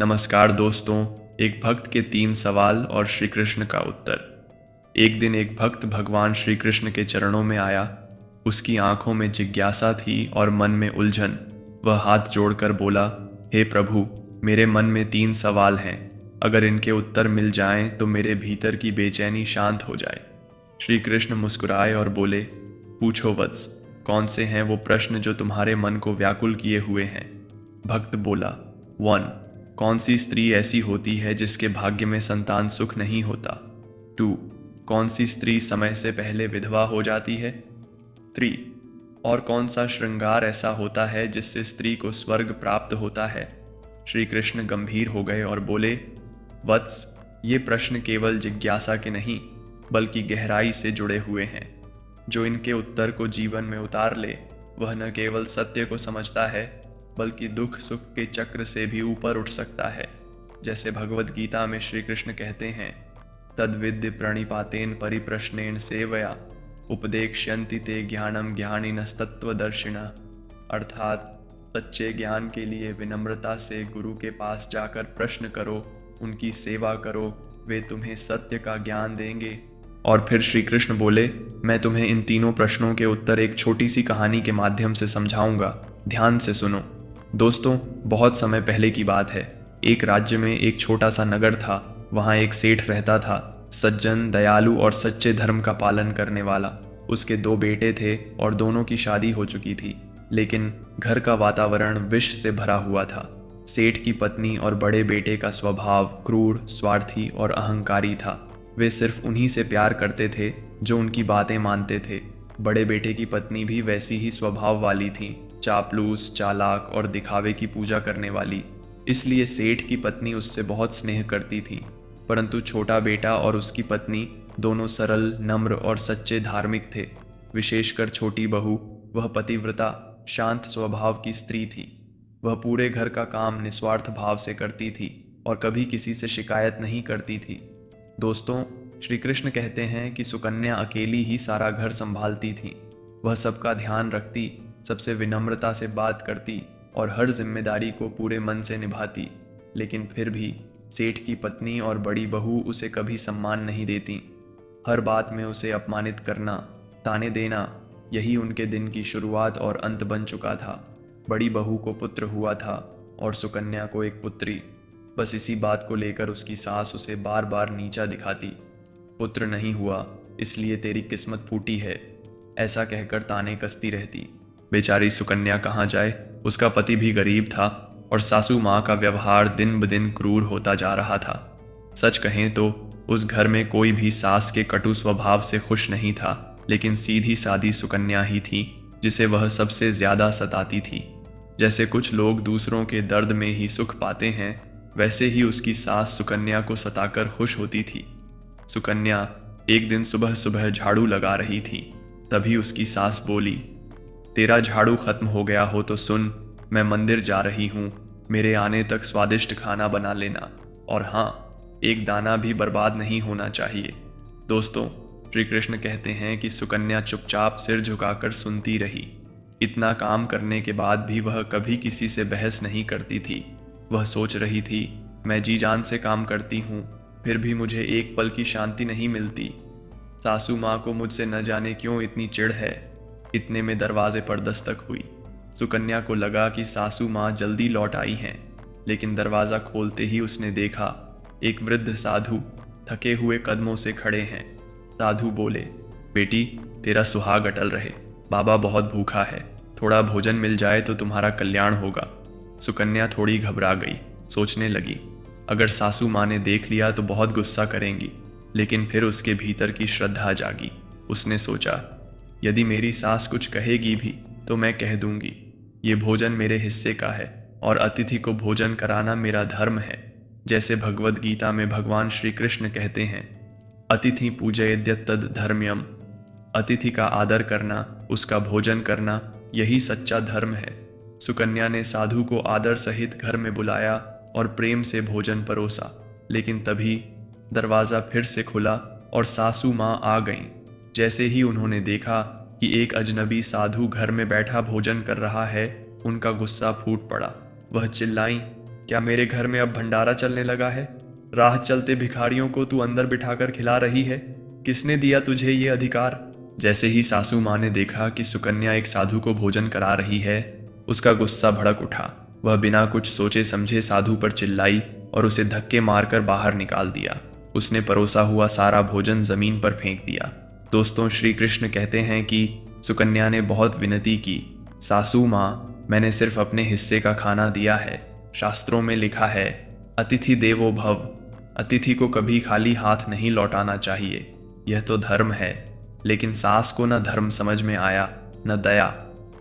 नमस्कार दोस्तों। एक भक्त के 3 सवाल और श्री कृष्ण का उत्तर। एक दिन एक भक्त भगवान श्री कृष्ण के चरणों में आया। उसकी आंखों में जिज्ञासा थी और मन में उलझन। वह हाथ जोड़कर बोला, हे प्रभु, मेरे मन में 3 सवाल हैं। अगर इनके उत्तर मिल जाएं तो मेरे भीतर की बेचैनी शांत हो जाए। श्री कृष्ण मुस्कुराए और बोले, पूछो वत्स, कौन से हैं वो प्रश्न जो तुम्हारे मन को व्याकुल किए हुए हैं। भक्त बोला, 1. कौन सी स्त्री ऐसी होती है जिसके भाग्य में संतान सुख नहीं होता। 2. कौन सी स्त्री समय से पहले विधवा हो जाती है। 3. और कौन सा श्रृंगार ऐसा होता है जिससे स्त्री को स्वर्ग प्राप्त होता है। श्री कृष्ण गंभीर हो गए और बोले, वत्स, ये प्रश्न केवल जिज्ञासा के नहीं बल्कि गहराई से जुड़े हुए हैं। जो इनके उत्तर को जीवन में उतार ले वह न केवल सत्य को समझता है बल्कि दुख सुख के चक्र से भी ऊपर उठ सकता है। जैसे भगवद गीता में श्री कृष्ण कहते हैं, तद्विद्य प्रणिपातेन परिप्रश्नेन सेवया उपदेक्ष्यन्ति ते ज्ञानम ज्ञानिनस्तत्वदर्शिना। अर्थात सच्चे ज्ञान के लिए विनम्रता से गुरु के पास जाकर प्रश्न करो, उनकी सेवा करो, वे तुम्हें सत्य का ज्ञान देंगे। और फिर श्री कृष्ण बोले, मैं तुम्हें इन तीनों प्रश्नों के उत्तर एक छोटी सी कहानी के माध्यम से समझाऊंगा। ध्यान से सुनो। दोस्तों, बहुत समय पहले की बात है। एक राज्य में एक छोटा सा नगर था। वहाँ एक सेठ रहता था, सज्जन, दयालु और सच्चे धर्म का पालन करने वाला। उसके 2 बेटे थे और दोनों की शादी हो चुकी थी, लेकिन घर का वातावरण विष से भरा हुआ था। सेठ की पत्नी और बड़े बेटे का स्वभाव क्रूर, स्वार्थी और अहंकारी था। वे सिर्फ उन्हीं से प्यार करते थे जो उनकी बातें मानते थे। बड़े बेटे की पत्नी भी वैसी ही स्वभाव वाली थी, चापलूस, चालाक और दिखावे की पूजा करने वाली। इसलिए सेठ की पत्नी उससे बहुत स्नेह करती थी। परंतु छोटा बेटा और उसकी पत्नी दोनों सरल, नम्र और सच्चे धार्मिक थे। विशेषकर छोटी बहू, वह पतिव्रता, शांत स्वभाव की स्त्री थी। वह पूरे घर का काम निस्वार्थ भाव से करती थी और कभी किसी से शिकायत नहीं करती थी। दोस्तों, श्री कृष्ण कहते हैं कि सुकन्या अकेली ही सारा घर संभालती थी। वह सबका ध्यान रखती, सबसे विनम्रता से बात करती और हर जिम्मेदारी को पूरे मन से निभाती। लेकिन फिर भी सेठ की पत्नी और बड़ी बहू उसे कभी सम्मान नहीं देती। हर बात में उसे अपमानित करना, ताने देना, यही उनके दिन की शुरुआत और अंत बन चुका था। बड़ी बहू को पुत्र हुआ था और सुकन्या को एक पुत्री। बस इसी बात को लेकर उसकी सास उसे बार बार नीचा दिखाती। पुत्र नहीं हुआ इसलिए तेरी किस्मत फूटी है, ऐसा कहकर ताने कसती रहती। बेचारी सुकन्या कहाँ जाए। उसका पति भी गरीब था और सासू माँ का व्यवहार दिन ब दिन क्रूर होता जा रहा था। सच कहें तो उस घर में कोई भी सास के कटु स्वभाव से खुश नहीं था, लेकिन सीधी सादी सुकन्या ही थी जिसे वह सबसे ज्यादा सताती थी। जैसे कुछ लोग दूसरों के दर्द में ही सुख पाते हैं, वैसे ही उसकी सास सुकन्या को सताकर खुश होती थी। सुकन्या एक दिन सुबह सुबह झाड़ू लगा रही थी। तभी उसकी सास बोली, तेरा झाड़ू खत्म हो गया हो तो सुन, मैं मंदिर जा रही हूँ, मेरे आने तक स्वादिष्ट खाना बना लेना, और हाँ, एक दाना भी बर्बाद नहीं होना चाहिए। दोस्तों, श्री कृष्ण कहते हैं कि सुकन्या चुपचाप सिर झुकाकर सुनती रही। इतना काम करने के बाद भी वह कभी किसी से बहस नहीं करती थी। वह सोच रही थी, मैं जी जान से काम करती हूँ, फिर भी मुझे एक पल की शांति नहीं मिलती। सासू माँ को मुझसे न जाने क्यों इतनी चिढ़ है। इतने में दरवाजे पर दस्तक हुई। सुकन्या को लगा कि सासू माँ जल्दी लौट आई हैं, लेकिन दरवाज़ा खोलते ही उसने देखा एक वृद्ध साधु थके हुए कदमों से खड़े हैं। साधु बोले, बेटी, तेरा सुहाग अटल रहे, बाबा बहुत भूखा है, थोड़ा भोजन मिल जाए तो तुम्हारा कल्याण होगा। सुकन्या थोड़ी घबरा गई, सोचने लगी, अगर सासू माँ ने देख लिया तो बहुत गुस्सा करेंगी। लेकिन फिर उसके भीतर की श्रद्धा जागी। उसने सोचा, यदि मेरी सास कुछ कहेगी भी तो मैं कह दूंगी। ये भोजन मेरे हिस्से का है और अतिथि को भोजन कराना मेरा धर्म है। जैसे भगवद गीता में भगवान श्री कृष्ण कहते हैं, अतिथि पूजयेद्यत्तद् धर्म्यम। अतिथि का आदर करना, उसका भोजन करना, यही सच्चा धर्म है। सुकन्या ने साधु को आदर सहित घर में बुलाया और प्रेम से भोजन परोसा। लेकिन तभी दरवाज़ा फिर से खुला और सासू माँ आ गईं। जैसे ही उन्होंने देखा कि एक अजनबी साधु घर में बैठा भोजन कर रहा है, उनका गुस्सा फूट पड़ा। वह चिल्लाईं, क्या मेरे घर में अब भंडारा चलने लगा है? राह चलते भिखारियों को तू अंदर बिठाकर खिला रही है। किसने दिया तुझे ये अधिकार? जैसे ही सासू माँ ने देखा कि सुकन्या एक साधु को भोजन करा रही है, उसका गुस्सा भड़क उठा। वह बिना कुछ सोचे समझे साधु पर चिल्लाई और उसे धक्के मारकर बाहर निकाल दिया। उसने परोसा हुआ सारा भोजन जमीन पर फेंक दिया। दोस्तों, श्री कृष्ण कहते हैं कि सुकन्या ने बहुत विनती की, सासू माँ, मैंने सिर्फ अपने हिस्से का खाना दिया है। शास्त्रों में लिखा है, अतिथि देवो भव, अतिथि को कभी खाली हाथ नहीं लौटाना चाहिए। यह तो धर्म है। लेकिन सास को न धर्म समझ में आया न दया।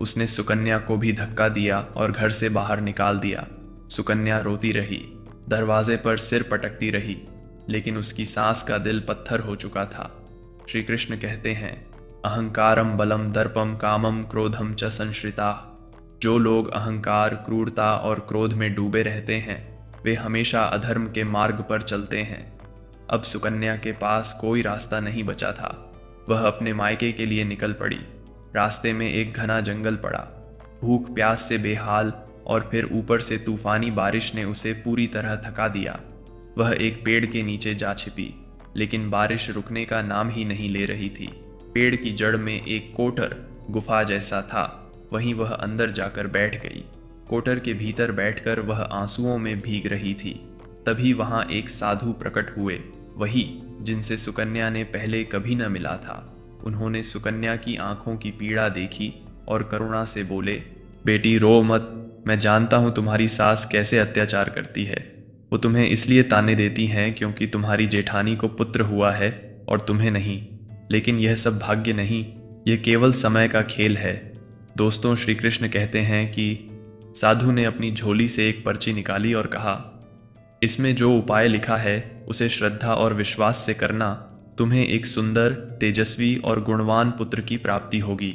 उसने सुकन्या को भी धक्का दिया और घर से बाहर निकाल दिया। सुकन्या रोती रही, दरवाजे पर सिर पटकती रही, लेकिन उसकी सास का दिल पत्थर हो चुका था। श्री कृष्ण कहते हैं, अहंकारम बलम दर्पम कामम क्रोधम च संश्रिता। जो लोग अहंकार, क्रूरता और क्रोध में डूबे रहते हैं, वे हमेशा अधर्म के मार्ग पर चलते हैं। अब सुकन्या के पास कोई रास्ता नहीं बचा था। वह अपने मायके के लिए निकल पड़ी। रास्ते में एक घना जंगल पड़ा। भूख प्यास से बेहाल और फिर ऊपर से तूफानी बारिश ने उसे पूरी तरह थका दिया। वह एक पेड़ के नीचे जा छिपी, लेकिन बारिश रुकने का नाम ही नहीं ले रही थी। पेड़ की जड़ में एक कोटर गुफा जैसा था, वहीं वह अंदर जाकर बैठ गई। कोटर के भीतर बैठकर वह आंसुओं में भीग रही थी। तभी वहां एक साधु प्रकट हुए, वही जिनसे सुकन्या ने पहले कभी न मिला था। उन्होंने सुकन्या की आंखों की पीड़ा देखी और करुणा से बोले, बेटी रो मत, मैं जानता हूँ तुम्हारी सास कैसे अत्याचार करती है। वो तुम्हें इसलिए ताने देती हैं क्योंकि तुम्हारी जेठानी को पुत्र हुआ है और तुम्हें नहीं। लेकिन यह सब भाग्य नहीं, यह केवल समय का खेल है। दोस्तों, श्री कृष्ण कहते हैं कि साधु ने अपनी झोली से एक पर्ची निकाली और कहा, इसमें जो उपाय लिखा है उसे श्रद्धा और विश्वास से करना, तुम्हें एक सुंदर, तेजस्वी और गुणवान पुत्र की प्राप्ति होगी।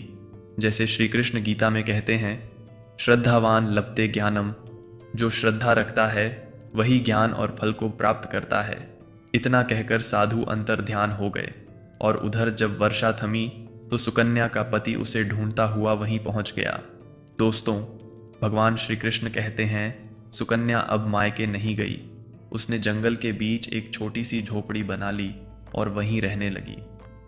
जैसे श्री कृष्ण गीता में कहते हैं, श्रद्धावान लभते ज्ञानम। जो श्रद्धा रखता है वही ज्ञान और फल को प्राप्त करता है। इतना कहकर साधु अंतर ध्यान हो गए। और उधर जब वर्षा थमी तो सुकन्या का पति उसे ढूंढता हुआ वहीं पहुंच गया। दोस्तों, भगवान श्री कृष्ण कहते हैं, सुकन्या अब मायके नहीं गई। उसने जंगल के बीच एक छोटी सी झोपड़ी बना ली और वहीं रहने लगी।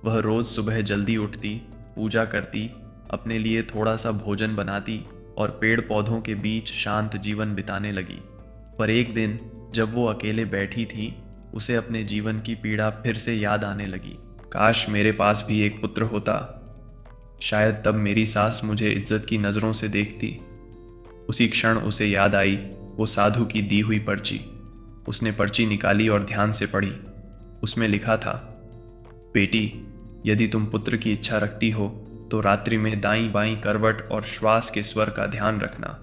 वह रोज सुबह जल्दी उठती, पूजा करती, अपने लिए थोड़ा सा भोजन बनाती और पेड़ पौधों के बीच शांत जीवन बिताने लगी। पर एक दिन जब वो अकेले बैठी थी, उसे अपने जीवन की पीड़ा फिर से याद आने लगी। काश मेरे पास भी एक पुत्र होता। शायद तब मेरी सास मुझे इज्जत की नज़रों से देखती। उसी क्षण उसे याद आई वो साधु की दी हुई पर्ची। उसने पर्ची निकाली और ध्यान से पढ़ी। उसमें लिखा था, बेटी, यदि तुम पुत्र की इच्छा रखती हो तो रात्रि में दाईं बाईं करवट और श्वास के स्वर का ध्यान रखना।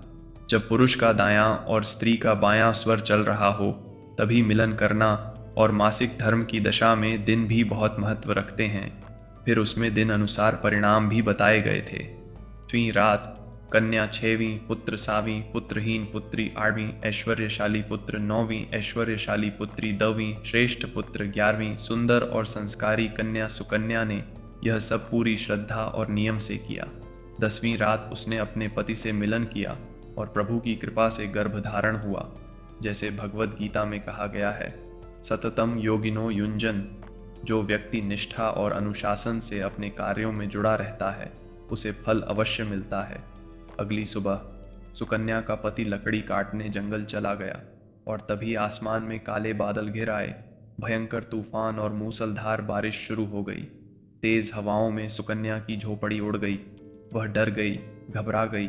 जब पुरुष का दायां और स्त्री का बायां स्वर चल रहा हो तभी मिलन करना। और मासिक धर्म की दशा में दिन भी बहुत महत्व रखते हैं। फिर उसमें दिन अनुसार परिणाम भी बताए गए थे। त्वीं रात, कन्या 6वीं, पुत्र 7वीं, पुत्रहीन पुत्री 8वीं, ऐश्वर्यशाली पुत्र 9वीं, ऐश्वर्यशाली पुत्री 10वीं, श्रेष्ठ पुत्र 11वीं। सुंदर और संस्कारी कन्या सुकन्या ने यह सब पूरी श्रद्धा और नियम से किया। 10वीं रात उसने अपने पति से मिलन किया और प्रभु की कृपा से गर्भ धारण हुआ। जैसे भगवद गीता में कहा गया है, सततम योगिनो युंजन। जो व्यक्ति निष्ठा और अनुशासन से अपने कार्यों में जुड़ा रहता है उसे फल अवश्य मिलता है। अगली सुबह सुकन्या का पति लकड़ी काटने जंगल चला गया और तभी आसमान में काले बादल घिर आए। भयंकर तूफान और मूसलधार बारिश शुरू हो गई। तेज हवाओं में सुकन्या की झोपड़ी उड़ गई। वह डर गई, घबरा गई,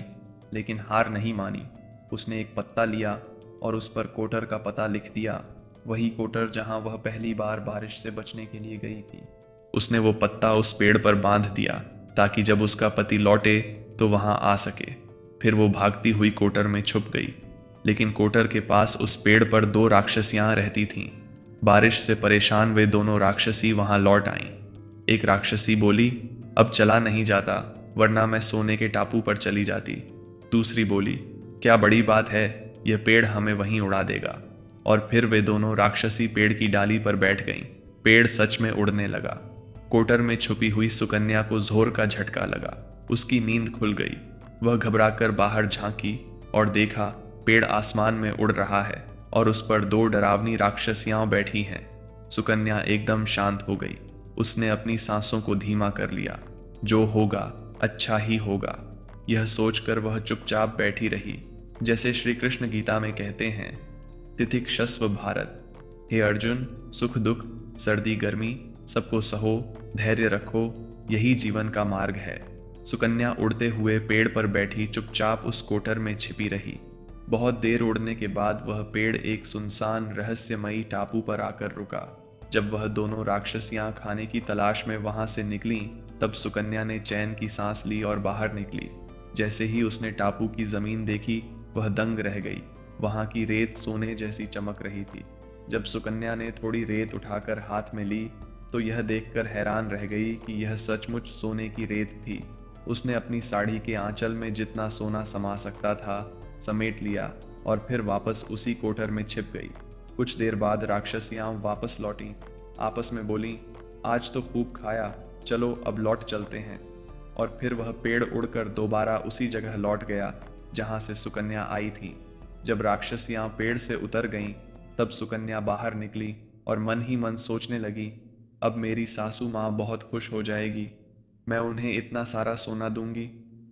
लेकिन हार नहीं मानी। उसने एक पत्ता लिया और उस पर कोटर का पता लिख दिया, वही कोटर जहां वह पहली बार बारिश से बचने के लिए गई थी। उसने वो पत्ता उस पेड़ पर बांध दिया ताकि जब उसका पति लौटे तो वहां आ सके। फिर वो भागती हुई कोटर में छुप गई। लेकिन कोटर के पास उस पेड़ पर 2 राक्षसियां रहती थीं। बारिश से परेशान वे दोनों राक्षसी वहां लौट आईं। एक राक्षसी बोली, अब चला नहीं जाता, वरना मैं सोने के टापू पर चली जाती। दूसरी बोली, क्या बड़ी बात है, यह पेड़ हमें वहीं उड़ा देगा। और फिर वे दोनों राक्षसी पेड़ की डाली पर बैठ गईं। पेड़ सच में उड़ने लगा। कोटर में छुपी हुई सुकन्या को जोर का झटका लगा। उसकी नींद खुल गई। वह घबराकर बाहर झांकी और देखा पेड़ आसमान में उड़ रहा है और उस पर दो डरावनी राक्षसियां बैठी हैं। सुकन्या एकदम शांत हो गई। उसने अपनी सांसों को धीमा कर लिया। जो होगा अच्छा ही होगा, यह सोचकर वह चुपचाप बैठी रही। जैसे श्री कृष्ण गीता में कहते हैं, तितिक्षस्व भारत। हे अर्जुन, सुख दुख, सर्दी गर्मी, सबको सहो, धैर्य रखो, यही जीवन का मार्ग है। सुकन्या उड़ते हुए पेड़ पर बैठी चुपचाप उस कोटर में छिपी रही। बहुत देर उड़ने के बाद वह पेड़ एक सुनसान रहस्यमयी टापू पर आकर रुका। जब वह दोनों राक्षसियां खाने की तलाश में वहां से निकलीं, तब सुकन्या ने चैन की सांस ली और बाहर निकली। जैसे ही उसने टापू की जमीन देखी, वह दंग रह गई। वहां की रेत सोने जैसी चमक रही थी। जब सुकन्या ने थोड़ी रेत उठाकर हाथ में ली, तो यह देखकर हैरान रह गई कि यह सचमुच सोने की रेत थी। उसने अपनी साड़ी के आंचल में जितना सोना समा सकता था समेट लिया और फिर वापस उसी कोठर में छिप गई। कुछ देर बाद राक्षसियां वापस लौटीं। आपस में बोलीं, आज तो खूब खाया, चलो अब लौट चलते हैं। और फिर वह पेड़ उड़कर दोबारा उसी जगह लौट गया जहां से सुकन्या आई थी। जब राक्षसियां पेड़ से उतर गईं, तब सुकन्या बाहर निकली और मन ही मन सोचने लगी, अब मेरी सासू माँ बहुत खुश हो जाएगी। मैं उन्हें इतना सारा सोना दूंगी,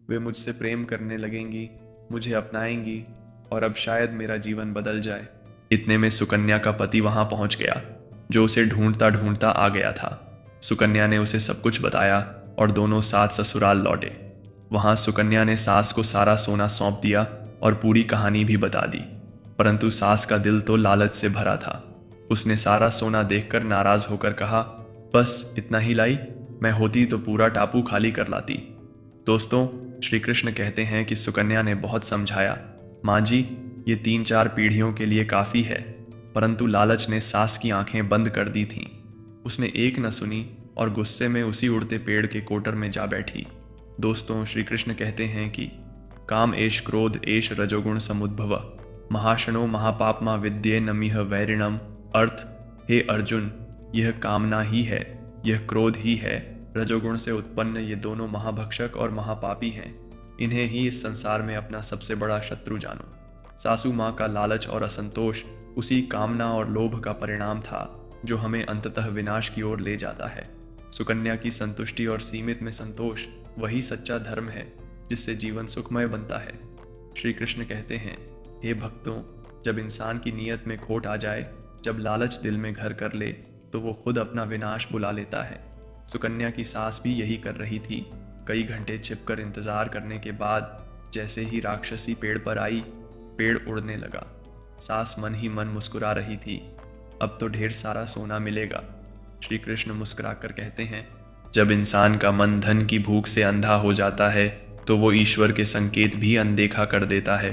वे मुझसे प्रेम करने लगेंगी, मुझे अपनाएंगी और अब शायद मेरा जीवन बदल जाए। इतने में सुकन्या का पति वहां पहुंच गया, जो उसे ढूंढता ढूंढता आ गया था। सुकन्या ने उसे सब कुछ बताया और दोनों साथ ससुराल लौटे। वहां सुकन्या ने सास को सारा सोना सौंप दिया और पूरी कहानी भी बता दी। परंतु सास का दिल तो लालच से भरा था। उसने सारा सोना देखकर नाराज होकर कहा, बस इतना ही लाई? मैं होती तो पूरा टापू खाली कर लाती। दोस्तों, श्री कृष्ण कहते हैं कि सुकन्या ने बहुत समझाया, माँ जी, ये 3-4 पीढ़ियों के लिए काफ़ी है। परंतु लालच ने सास की आंखें बंद कर दी थीं। उसने एक न सुनी और गुस्से में उसी उड़ते पेड़ के कोटर में जा बैठी। दोस्तों, श्री कृष्ण कहते हैं कि काम एष क्रोध एष रजोगुण समुद्भव, महाशनो महापापमा विद्ये नमिह वैरिणम। अर्थ, हे अर्जुन, यह कामना ही है, यह क्रोध ही है, रजोगुण से उत्पन्न ये दोनों महाभक्षक और महापापी हैं। इन्हें ही इस संसार में अपना सबसे बड़ा शत्रु जानो। सासू माँ का लालच और असंतोष उसी कामना और लोभ का परिणाम था जो हमें अंततः विनाश की ओर ले जाता है। सुकन्या की संतुष्टि और सीमित में संतोष वही सच्चा धर्म है जिससे जीवन सुखमय बनता है। श्री कृष्ण कहते हैं, हे भक्तों, जब इंसान की नीयत में खोट आ जाए, जब लालच दिल में घर कर ले, तो वो खुद अपना विनाश बुला लेता है। सुकन्या की सास भी यही कर रही थी। कई घंटे छिपकर इंतजार करने के बाद जैसे ही राक्षसी पेड़ पर आई, पेड़ उड़ने लगा। सास मन ही मन मुस्कुरा रही थी, अब तो ढेर सारा सोना मिलेगा। श्री कृष्ण मुस्कुराकर कहते हैं, जब इंसान का मन धन की भूख से अंधा हो जाता है तो वो ईश्वर के संकेत भी अनदेखा कर देता है।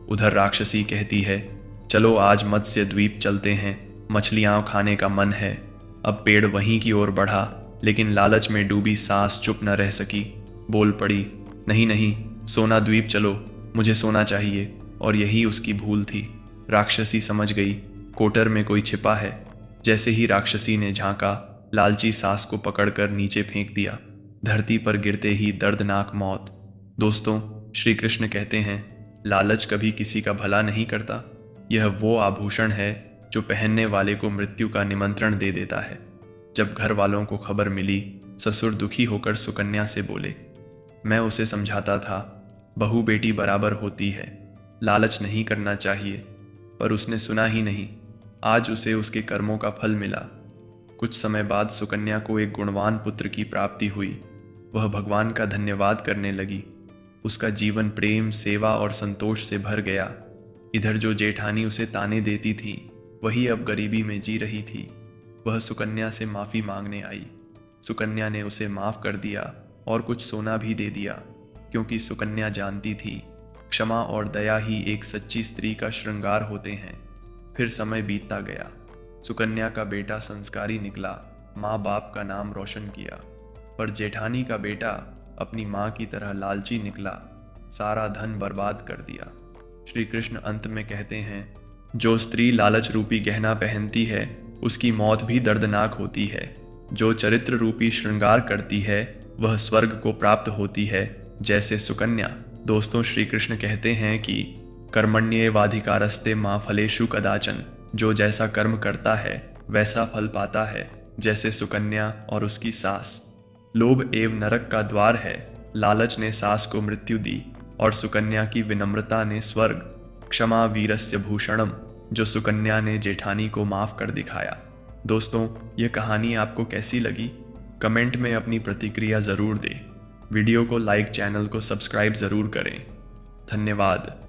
उधर राक्षसी कहती है, चलो आज मत्स्य द्वीप चलते हैं, मछलियां खाने का मन है। अब पेड़ वहीं की ओर बढ़ा, लेकिन लालच में डूबी सास चुप न रह सकी। बोल पड़ी, नहीं नहीं, सोना द्वीप चलो, मुझे सोना चाहिए। और यही उसकी भूल थी। राक्षसी समझ गई, कोटर में कोई छिपा है। जैसे ही राक्षसी ने झांका, लालची सास को पकड़कर नीचे फेंक दिया। धरती पर गिरते ही दर्दनाक मौत। दोस्तों, श्री कृष्ण कहते हैं, लालच कभी किसी का भला नहीं करता। यह वो आभूषण है जो पहनने वाले को मृत्यु का निमंत्रण दे देता है। जब घर वालों को खबर मिली, ससुर दुखी होकर सुकन्या से बोले, मैं उसे समझाता था, बहू बेटी बराबर होती है, लालच नहीं करना चाहिए, पर उसने सुना ही नहीं। आज उसे उसके कर्मों का फल मिला। कुछ समय बाद सुकन्या को एक गुणवान पुत्र की प्राप्ति हुई। वह भगवान का धन्यवाद करने लगी। उसका जीवन प्रेम, सेवा और संतोष से भर गया। इधर जो जेठानी उसे ताने देती थी, वही अब गरीबी में जी रही थी। वह सुकन्या से माफ़ी मांगने आई। सुकन्या ने उसे माफ़ कर दिया और कुछ सोना भी दे दिया, क्योंकि सुकन्या जानती थी, क्षमा और दया ही एक सच्ची स्त्री का श्रृंगार होते हैं। फिर समय बीतता गया। सुकन्या का बेटा संस्कारी निकला, माँ बाप का नाम रोशन किया। पर जेठानी का बेटा अपनी माँ की तरह लालची निकला, सारा धन बर्बाद कर दिया। श्री कृष्ण अंत में कहते हैं, जो स्त्री लालच रूपी गहना पहनती है, उसकी मौत भी दर्दनाक होती है। जो चरित्र रूपी श्रृंगार करती है, वह स्वर्ग को प्राप्त होती है, जैसे सुकन्या। दोस्तों, श्री कृष्ण कहते हैं कि कर्मण्येवाधिकारस्ते माँ फलेषु कदाचन। जो जैसा कर्म करता है वैसा फल पाता है, जैसे सुकन्या और उसकी सास। लोभ एव नरक का द्वार है। लालच ने सास को मृत्यु दी और सुकन्या की विनम्रता ने स्वर्ग। क्षमा वीरस्य भूषणम। जो सुकन्या ने जेठानी को माफ कर दिखाया। दोस्तों, यह कहानी आपको कैसी लगी? कमेंट में अपनी प्रतिक्रिया ज़रूर दें। वीडियो को लाइक, चैनल को सब्सक्राइब ज़रूर करें। धन्यवाद।